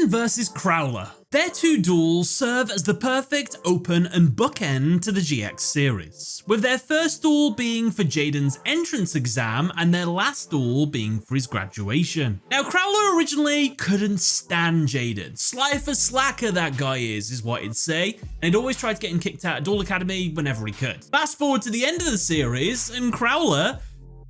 Jaden versus Crowler. Their two duels serve as the perfect open and bookend to the GX series, with their first duel being for Jaden's entrance exam and their last duel being for his graduation. Now, Crowler originally couldn't stand Jaden. Sly for slacker that guy is what he'd say, and he'd always try to get him kicked out of Duel Academy whenever he could. Fast forward to the end of the series, and Crowler,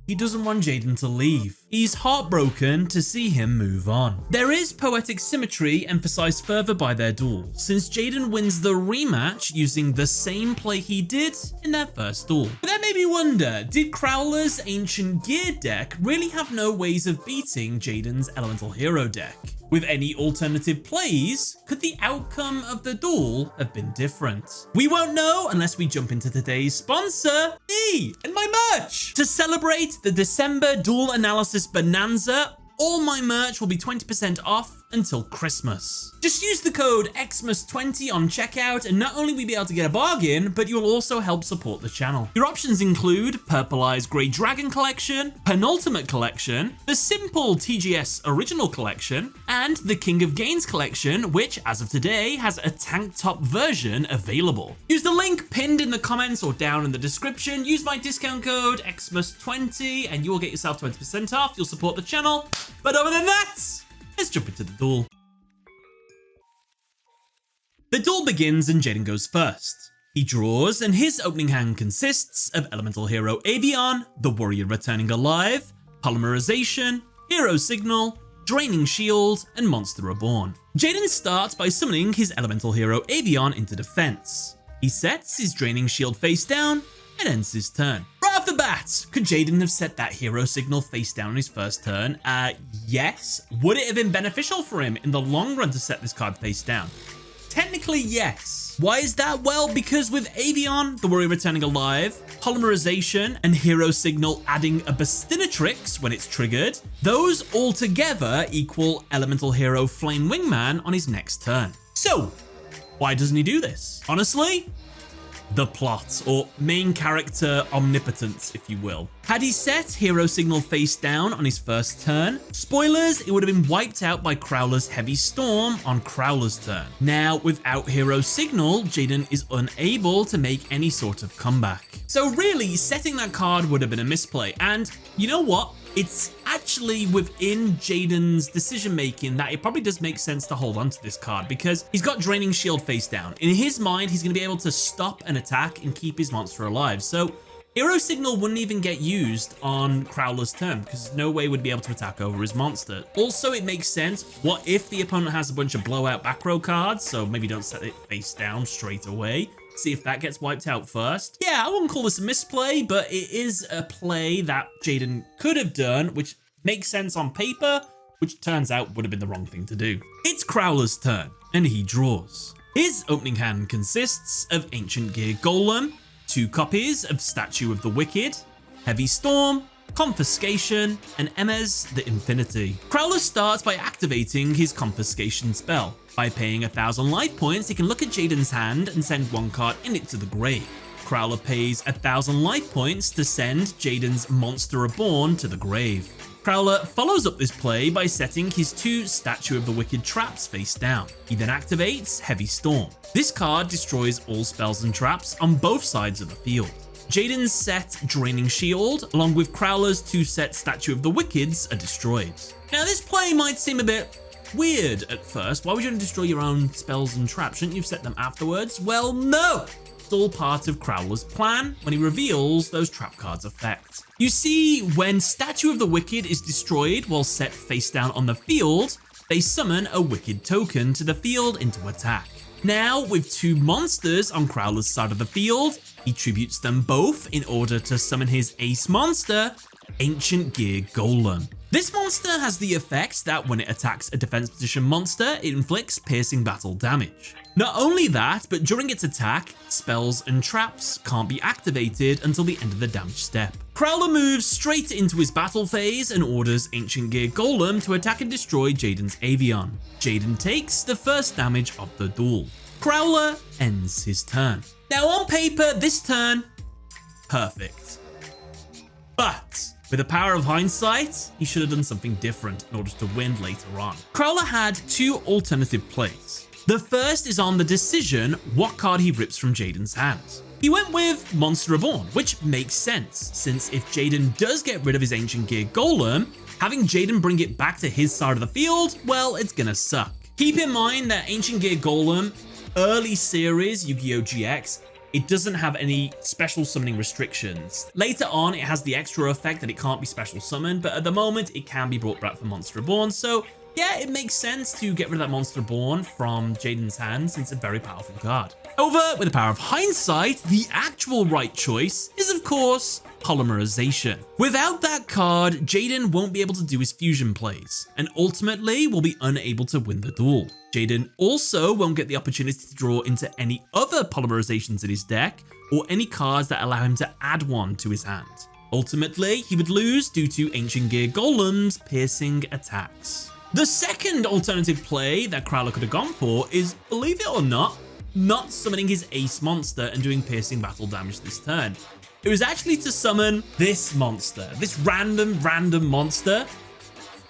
he doesn't want Jaden to leave. He's heartbroken to see him move on. There is poetic symmetry emphasized further by their duel, since Jaden wins the rematch using the same play he did in their first duel. But that made me wonder, did Crowler's Ancient Gear deck really have no ways of beating Jaden's Elemental Hero deck? With any alternative plays, could the outcome of the duel have been different? We won't know unless we jump into today's sponsor, me and my merch. To celebrate the December Duel Analysis Bonanza, all my merch will be 20% off until Christmas. Just use the code XMAS20 on checkout, and not only will you be able to get a bargain, but you'll also help support the channel. Your options include Purple Eyes Grey Dragon Collection, Penultimate Collection, the Simple TGS Original Collection, and the King of Gains Collection, which as of today has a tank top version available. Use the link pinned in the comments or down in the description. Use my discount code XMAS20 and you will get yourself 20% off. You'll support the channel. But other than that, let's jump into the duel. The duel begins and Jaden goes first. He draws and his opening hand consists of Elemental Hero Avian, the Warrior Returning Alive, Polymerization, Hero Signal, Draining Shield, and Monster Reborn. Jaden starts by summoning his Elemental Hero Avian into defense. He sets his Draining Shield face down and ends his turn. Right off the bat, could Jaden have set that Hero Signal face down on his first turn? Yes. Would it have been beneficial for him in the long run to set this card face down? Technically, yes. Why is that? Well, because with Avian, the Warrior Returning Alive, Polymerization, and Hero Signal adding a Bastinatrix when it's triggered, those all together equal Elemental Hero Flame Wingman on his next turn. So, why doesn't he do this? Honestly, the plot, or main character omnipotence, if you will. Had he set Hero Signal face down on his first turn, spoilers, it would have been wiped out by Crowler's Heavy Storm on Crowler's turn. Now, without Hero Signal, Jaden is unable to make any sort of comeback. So really, setting that card would have been a misplay, and you know what? It's actually within Jaden's decision making that it probably does make sense to hold on to this card because he's got Draining Shield face down. In his mind, he's going to be able to stop an attack and keep his monster alive. So Hero Signal wouldn't even get used on Crowler's turn because no way would be able to attack over his monster. Also, it makes sense. What if the opponent has a bunch of blowout back row cards? So maybe don't set it face down straight away. See if that gets wiped out first. Yeah, I wouldn't call this a misplay, but it is a play that Jaden could have done, which makes sense on paper, which turns out would have been the wrong thing to do. It's Crowler's turn, and he draws. His opening hand consists of Ancient Gear Golem, 2 copies of Statue of the Wicked, Heavy Storm, Confiscation, and Emez the Infinity. Crowler starts by activating his Confiscation spell. By paying 1,000 life points, he can look at Jaden's hand and send 1 card in it to the grave. Crowler pays 1,000 life points to send Jaden's Monster Reborn to the grave. Crowler follows up this play by setting his 2 Statue of the Wicked traps face down. He then activates Heavy Storm. This card destroys all spells and traps on both sides of the field. Jaden's set Draining Shield, along with Crowler's 2 set Statue of the Wickeds, are destroyed. Now, this play might seem a bit weird at first. Why would you destroy your own spells and traps? Shouldn't you have set them afterwards? Well, no! It's all part of Crowler's plan when he reveals those trap cards' effect. You see, when Statue of the Wicked is destroyed while set face down on the field, they summon a Wicked token to the field into attack. Now, with 2 monsters on Crowler's side of the field, he tributes them both in order to summon his ace monster, Ancient Gear Golem. This monster has the effect that when it attacks a defense position monster, it inflicts piercing battle damage. Not only that, but during its attack, spells and traps can't be activated until the end of the damage step. Crowler moves straight into his battle phase and orders Ancient Gear Golem to attack and destroy Jaden's Avian. Jaden takes the first damage of the duel. Crowler ends his turn. Now on paper, this turn, perfect. But With the power of hindsight, he should have done something different in order to win later on. Crowler had two alternative plays. The first is on the decision what card he rips from Jaden's hand. He went with Monster Reborn, which makes sense, since if Jaden does get rid of his Ancient Gear Golem, having Jaden bring it back to his side of the field, well, it's gonna suck. Keep in mind that Ancient Gear Golem, early series Yu-Gi-Oh! GX, it doesn't have any special summoning restrictions. Later on, it has the extra effect that it can't be special summoned, but at the moment, it can be brought back from Monster Reborn, so yeah, it makes sense to get rid of that Monster Reborn from Jaden's hand since it's a very powerful card. However, with the power of hindsight, the actual right choice is, of course, Polymerization. Without that card, Jaden won't be able to do his fusion plays, and ultimately will be unable to win the duel. Jaden also won't get the opportunity to draw into any other polymerizations in his deck, or any cards that allow him to add one to his hand. Ultimately, he would lose due to Ancient Gear Golem's piercing attacks. The second alternative play that Crowler could have gone for is, believe it or not summoning his ace monster and doing piercing battle damage this turn. It was actually to summon this monster, this random monster.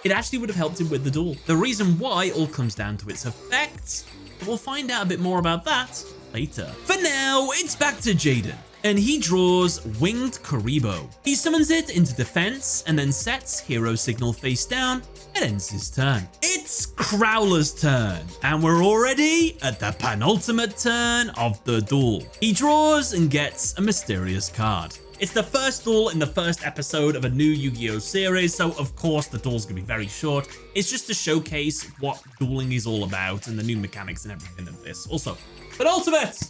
It actually would have helped him with the duel. The reason why all comes down to its effects, but we'll find out a bit more about that later. For now, it's back to Jaden, and he draws Winged Karibo. He summons it into defense and then sets Hero Signal face down and ends his turn. It's Crowler's turn, and we're already at the penultimate turn of the duel. He draws and gets a mysterious card. It's the first duel in the first episode of a new Yu-Gi-Oh! Series, so of course the duel's gonna be very short. It's just to showcase what dueling is all about and the new mechanics and everything of this. Also, penultimate!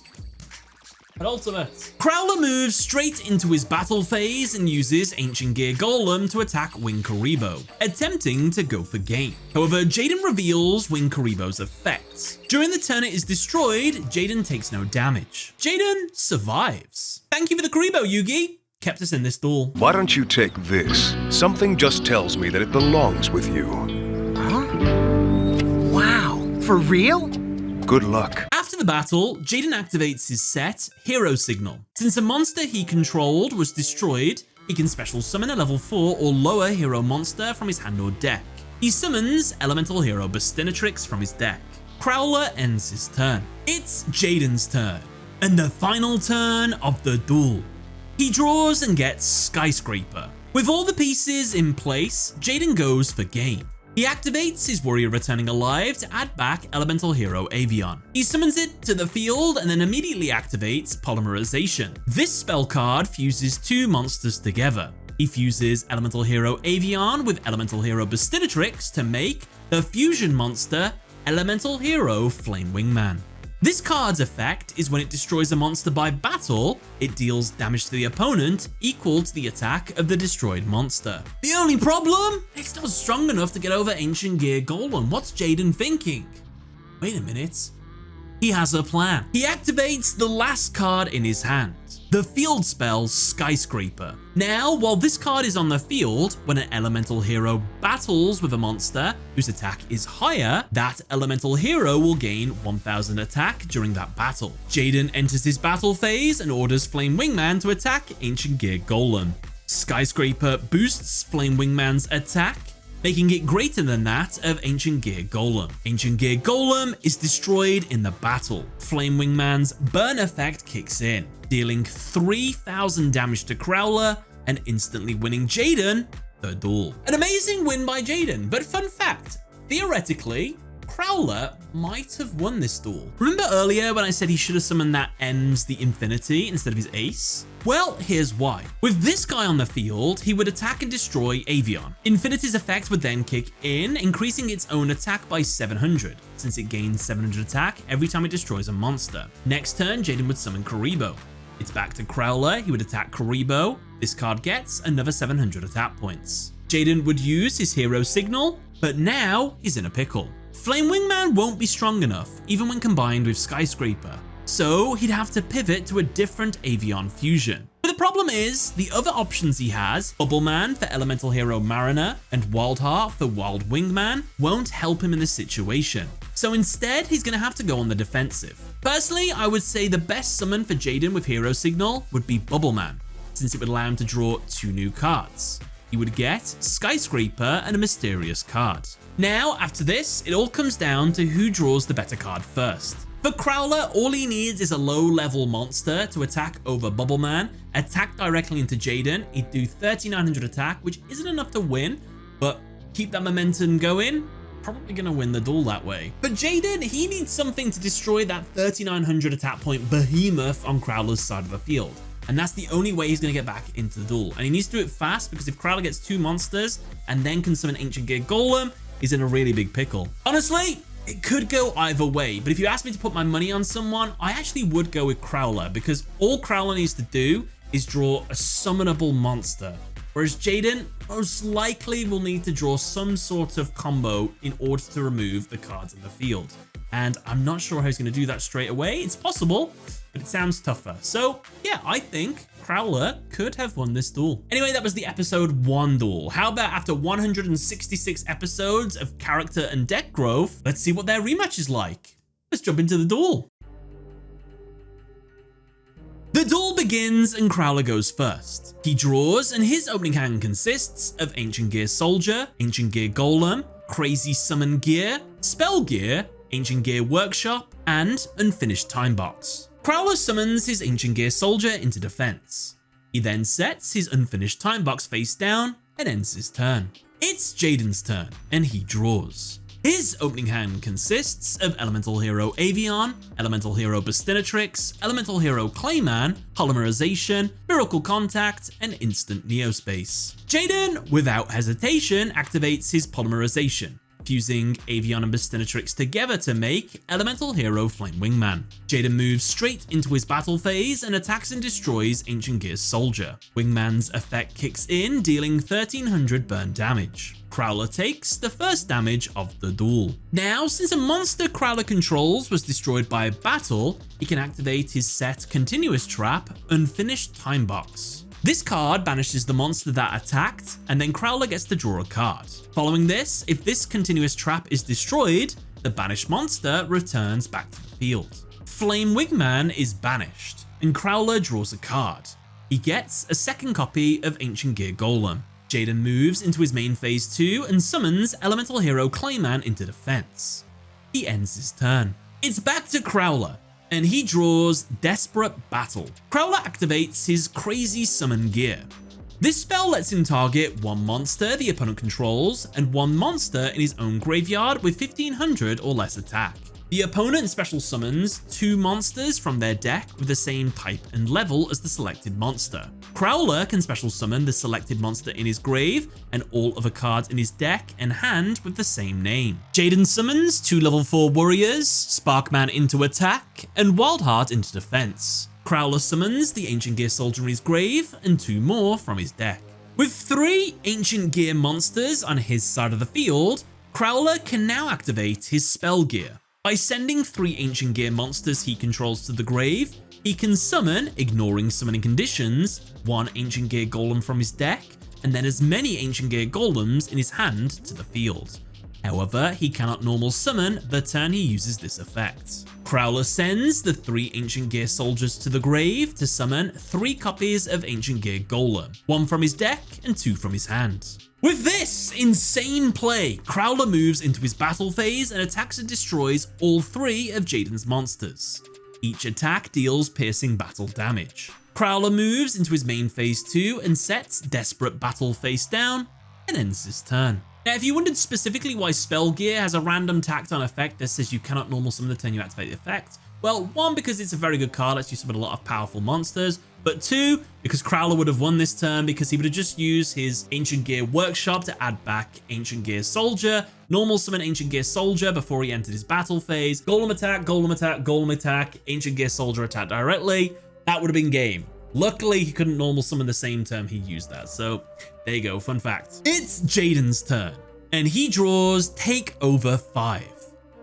Crowler moves straight into his battle phase and uses Ancient Gear Golem to attack Winged Karibo, attempting to go for game. However, Jaden reveals Winged Karibo's effects. During the turn it is destroyed, Jaden takes no damage. Jaden survives. Thank you for the Karibo, Yugi. Kept us in this duel. Why don't you take this? Something just tells me that it belongs with you. Huh? Wow, for real? Good luck. After the battle, Jaden activates his set, Hero Signal. Since a monster he controlled was destroyed, he can special summon a level 4 or lower hero monster from his hand or deck. He summons Elemental Hero Bastinatrix from his deck. Crowler ends his turn. It's Jaden's turn, and the final turn of the duel. He draws and gets Skyscraper. With all the pieces in place, Jaden goes for game. He activates his Warrior Returning Alive to add back Elemental Hero Avion. He summons it to the field and then immediately activates Polymerization. This spell card fuses two monsters together. He fuses Elemental Hero Avion with Elemental Hero Bastinatrix to make the fusion monster Elemental Hero Flame Wingman. This card's effect is when it destroys a monster by battle, it deals damage to the opponent equal to the attack of the destroyed monster. The only problem? It's not strong enough to get over Ancient Gear Golem. What's Jaden thinking? Wait a minute. He has a plan. He activates the last card in his hand, the field spell Skyscraper. Now, while this card is on the field, when an elemental hero battles with a monster whose attack is higher, that elemental hero will gain 1000 attack during that battle. Jaden enters his battle phase and orders Flame Wingman to attack Ancient Gear Golem. Skyscraper boosts Flame Wingman's attack, making it greater than that of Ancient Gear Golem. Ancient Gear Golem is destroyed in the battle. Flame Wingman's burn effect kicks in, dealing 3000 damage to Crowler and instantly winning Jaden the duel. An amazing win by Jaden, but fun fact, theoretically, Crowler might have won this duel. Remember earlier when I said he should have summoned that ends the infinity instead of his ace? Well, here's why. With this guy on the field, he would attack and destroy Avion. Infinity's effect would then kick in, increasing its own attack by 700, since it gains 700 attack every time it destroys a monster. Next turn, Jaden would summon Karibo. It's back to Crowler, he would attack Karibo. This card gets another 700 attack points. Jaden would use his Hero Signal, but now he's in a pickle. Flame Wingman won't be strong enough, even when combined with Skyscraper, so he'd have to pivot to a different Avion fusion. But the problem is, the other options he has, Bubble Man for Elemental Hero Mariner and Wildheart for Wild Wingman, won't help him in this situation. So instead, he's going to have to go on the defensive. Personally, I would say the best summon for Jaden with Hero Signal would be Bubble Man, since it would allow him to draw 2 new cards. he would get Skyscraper and a mysterious card. Now, after this, it all comes down to who draws the better card first. For Crowler, all he needs is a low-level monster to attack over Bubble Man, attack directly into Jaden. He'd do 3900 attack, which isn't enough to win, but keep that momentum going. Probably gonna win the duel that way. But Jaden, he needs something to destroy that 3900 attack point behemoth on Crowler's side of the field. And that's the only way he's gonna get back into the duel. And he needs to do it fast, because if Crowler gets 2 monsters and then can summon Ancient Gear Golem, he's in a really big pickle. Honestly, it could go either way, but if you ask me to put my money on someone, I actually would go with Crowler, because all Crowler needs to do is draw a summonable monster. Whereas Jaden most likely will need to draw some sort of combo in order to remove the cards in the field. And I'm not sure how he's going to do that straight away. It's possible, but it sounds tougher. So yeah, I think Crowler could have won this duel. Anyway, that was the episode 1 duel. How about after 166 episodes of character and deck growth, let's see what their rematch is like. Let's jump into the duel. The duel begins and Crowler goes first. He draws and his opening hand consists of Ancient Gear Soldier, Ancient Gear Golem, Crazy Summon Gear, Spell Gear, Ancient Gear Workshop, and Unfinished Time Box. Crowler summons his Ancient Gear Soldier into defense. He then sets his Unfinished Time Box face down and ends his turn. It's Jaden's turn and he draws. His opening hand consists of Elemental Hero Avian, Elemental Hero Bastinatrix, Elemental Hero Clayman, Polymerization, Miracle Contact, and Instant Neospace. Jaden, without hesitation, activates his Polymerization, fusing Avian and Bastinatrix together to make Elemental Hero Flame Wingman. Jaden moves straight into his battle phase and attacks and destroys Ancient Gear Soldier. Wingman's effect kicks in, dealing 1300 burn damage. Crowler takes the first damage of the duel. Now, since a monster Crowler controls was destroyed by a battle, he can activate his set continuous trap, Unfinished Time Box. This card banishes the monster that attacked, and then Crowler gets to draw a card. Following this, if this continuous trap is destroyed, the banished monster returns back to the field. Flame Wingman is banished, and Crowler draws a card. He gets a second copy of Ancient Gear Golem. Jaden moves into his main phase 2 and summons Elemental Hero Clayman into defense. He ends his turn. It's back to Crowler, and he draws Desperate Battle. Crowler activates his Crazy Summon Gear. This spell lets him target 1 monster the opponent controls and 1 monster in his own graveyard with 1500 or less attack. The opponent special summons 2 monsters from their deck with the same type and level as the selected monster. Crowler can special summon the selected monster in his grave and all other cards in his deck and hand with the same name. Jaden summons 2 level 4 warriors, Sparkman into attack, and Wildheart into defense. Crowler summons the Ancient Gear Soldier in his grave and 2 more from his deck. With 3 Ancient Gear monsters on his side of the field, Crowler can now activate his Spell Gear. By sending 3 Ancient Gear monsters he controls to the grave, he can summon, ignoring summoning conditions, 1 Ancient Gear Golem from his deck, and then as many Ancient Gear Golems in his hand to the field. However, he cannot normal summon the turn he uses this effect. Crowler sends the 3 Ancient Gear Soldiers to the grave to summon 3 copies of Ancient Gear Golem, 1 from his deck and 2 from his hand. With this insane play, Crowler moves into his battle phase and attacks and destroys all 3 of Jaden's monsters. Each attack deals piercing battle damage. Crowler moves into his main phase 2 and sets Desperate Battle face down and ends his turn. Now, if you wondered specifically why Spell Gear has a random tacked on effect that says you cannot normal summon the turn you activate the effect, well, 1, because it's a very good card, lets you summon a lot of powerful monsters, but 2, because Crowler would have won this turn because he would have just used his Ancient Gear Workshop to add back Ancient Gear Soldier, normal summon Ancient Gear Soldier before he entered his battle phase, Golem attack, Golem attack, Golem attack, Ancient Gear Soldier attack directly. That would have been game. Luckily, he couldn't normal summon the same turn he used that, so there you go, fun fact. It's Jaden's turn, and he draws Take Over 5.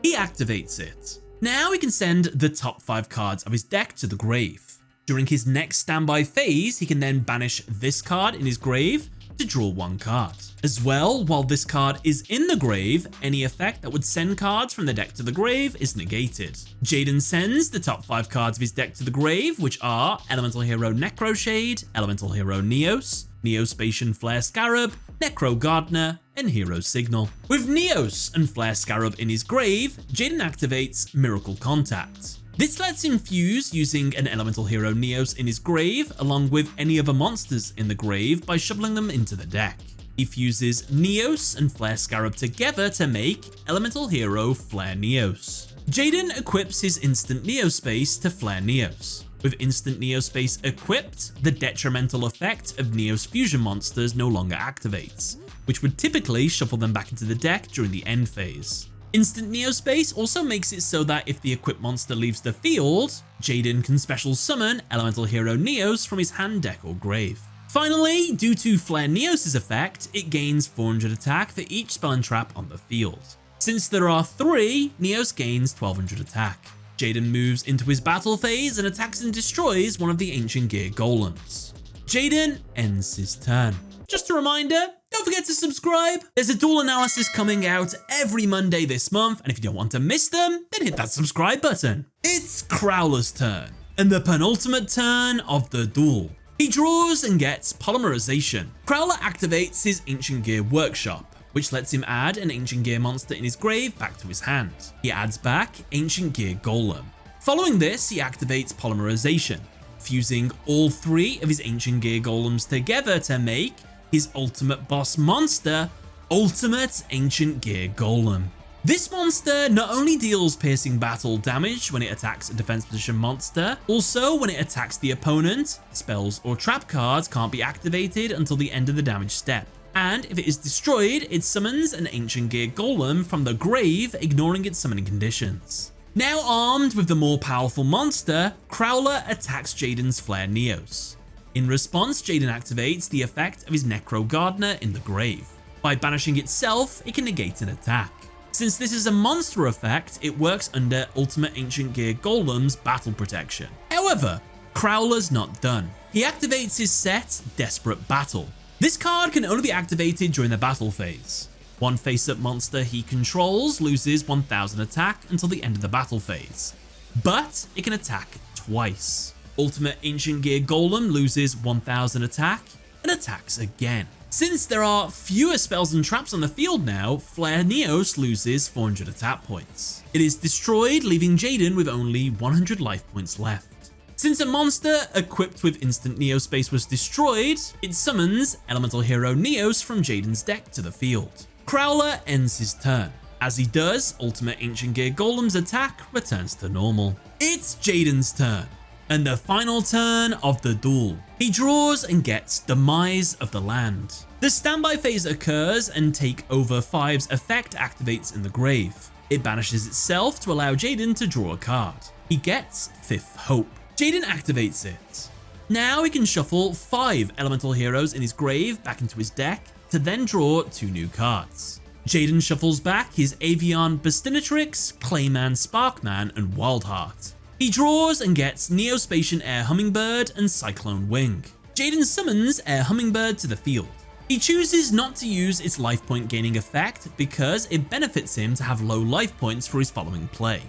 He activates it. Now he can send the top 5 cards of his deck to the grave. During his next standby phase, he can then banish this card in his grave, to draw 1 card. As well, while this card is in the grave, any effect that would send cards from the deck to the grave is negated. Jaden sends the top 5 cards of his deck to the grave, which are Elemental Hero Necroshade, Elemental Hero Neos, Neospatian Flare Scarab, Necro Gardener, and Hero Signal. With Neos and Flare Scarab in his grave, Jaden activates Miracle Contact. This lets him fuse using an Elemental Hero Neos in his grave along with any other monsters in the grave by shuffling them into the deck. He fuses Neos and Flare Scarab together to make Elemental Hero Flare Neos. Jaden equips his instant Neospace to Flare Neos. With instant Neospace equipped, the detrimental effect of Neos fusion monsters no longer activates, which would typically shuffle them back into the deck during the end phase. Instant Neospace also makes it so that if the equipped monster leaves the field, Jaden can special summon Elemental Hero Neos from his hand, deck, or grave. Finally, due to Flare Neos' effect, it gains 400 attack for each spell and trap on the field. Since there are 3, Neos gains 1200 attack. Jaden moves into his battle phase and attacks and destroys one of the Ancient Gear Golems. Jaden ends his turn. Just a reminder, don't forget to subscribe. There's a duel analysis coming out every Monday this month, and if you don't want to miss them, then hit that subscribe button. It's Crowler's turn, and the penultimate turn of the duel. He draws and gets Polymerization. Crowler activates his Ancient Gear Workshop, which lets him add an Ancient Gear monster in his grave back to his hand. He adds back Ancient Gear Golem. Following this, he activates Polymerization, fusing all 3 of his Ancient Gear Golems together to make his ultimate boss monster, Ultimate Ancient Gear Golem. This monster not only deals piercing battle damage when it attacks a defense position monster, also when it attacks the opponent, spells or trap cards can't be activated until the end of the damage step. And if it is destroyed, it summons an Ancient Gear Golem from the grave, ignoring its summoning conditions. Now armed with the more powerful monster, Crowler attacks Jaden's Flare Neos. In response, Jaden activates the effect of his Necro Gardener in the grave. By banishing itself, it can negate an attack. Since this is a monster effect, it works under Ultimate Ancient Gear Golem's battle protection. However, Crowler's not done. He activates his set, Desperate Battle. This card can only be activated during the battle phase. One face-up monster he controls loses 1000 attack until the end of the battle phase, but it can attack twice. Ultimate Ancient Gear Golem loses 1000 attack and attacks again. Since there are fewer spells and traps on the field now, Flare Neos loses 400 attack points. It is destroyed, leaving Jaden with only 100 life points left. Since a monster equipped with instant Neospace was destroyed, it summons Elemental Hero Neos from Jaden's deck to the field. Crowler ends his turn. As he does, Ultimate Ancient Gear Golem's attack returns to normal. It's Jaden's turn, and the final turn of the duel. He draws and gets Demise of the Land. The standby phase occurs and Take Over 5's effect activates in the grave. It banishes itself to allow Jaden to draw a card. He gets Fifth Hope. Jaden activates it. Now he can shuffle 5 elemental heroes in his grave back into his deck to then draw 2 new cards. Jaden shuffles back his Avian Bastinatrix, Clayman Sparkman, and Wildheart. He draws and gets Neospatian Air Hummingbird and Cyclone Wing. Jaden summons Air Hummingbird to the field. He chooses not to use its life point gaining effect because it benefits him to have low life points for his following play,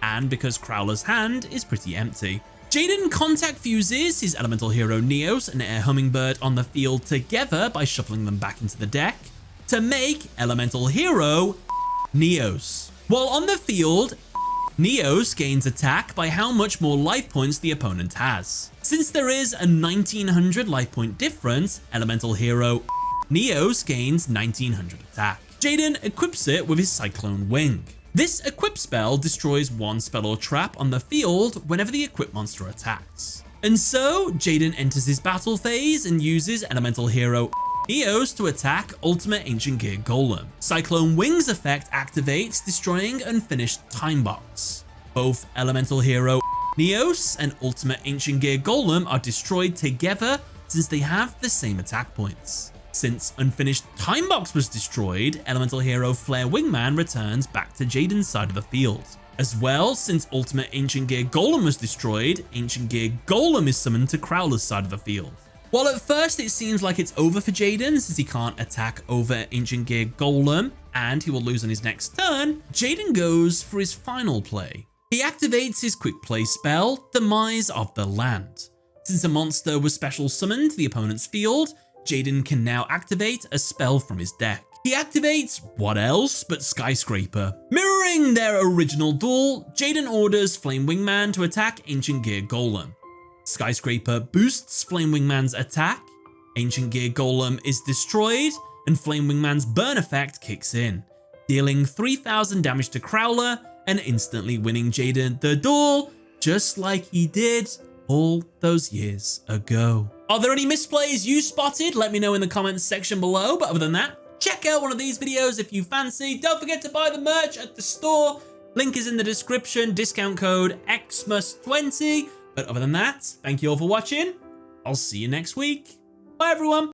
and because Crowler's hand is pretty empty. Jaden contact fuses his elemental hero Neos and Air Hummingbird on the field together by shuffling them back into the deck to make elemental hero Neos. While on the field, Neos gains attack by how much more life points the opponent has. Since there is a 1900 life point difference, elemental hero Neos gains 1900 attack. Jaden equips it with his Cyclone Wing. This equip spell destroys 1 spell or trap on the field whenever the equipped monster attacks. And so, Jaden enters his battle phase and uses elemental hero Neos to attack Ultimate Ancient Gear Golem. Cyclone Wing's effect activates, destroying unfinished Time Box. Both elemental hero Neos and Ultimate Ancient Gear Golem are destroyed together since they have the same attack points. Since Unfinished Time Box was destroyed, elemental hero Flare Wingman returns back to Jaden's side of the field. As well, since Ultimate Ancient Gear Golem was destroyed, Ancient Gear Golem is summoned to Crowler's side of the field. While at first it seems like it's over for Jaden since he can't attack over Ancient Gear Golem and he will lose on his next turn, Jaden goes for his final play. He activates his quick play spell, Demise of the Land. Since a monster was special summoned to the opponent's field, Jaden can now activate a spell from his deck. He activates what else but Skyscraper. Mirroring their original duel, Jaden orders Flame Wingman to attack Ancient Gear Golem. Skyscraper boosts Flame Wingman's attack, Ancient Gear Golem is destroyed, and Flame Wingman's burn effect kicks in, dealing 3000 damage to Crowler and instantly winning Jaden the duel, just like he did all those years ago. Are there any misplays you spotted? Let me know in the comments section below, but other than that, check out one of these videos if you fancy. Don't forget to buy the merch at the store. Link is in the description, discount code XMUS20. But other than that, thank you all for watching. I'll see you next week. Bye everyone.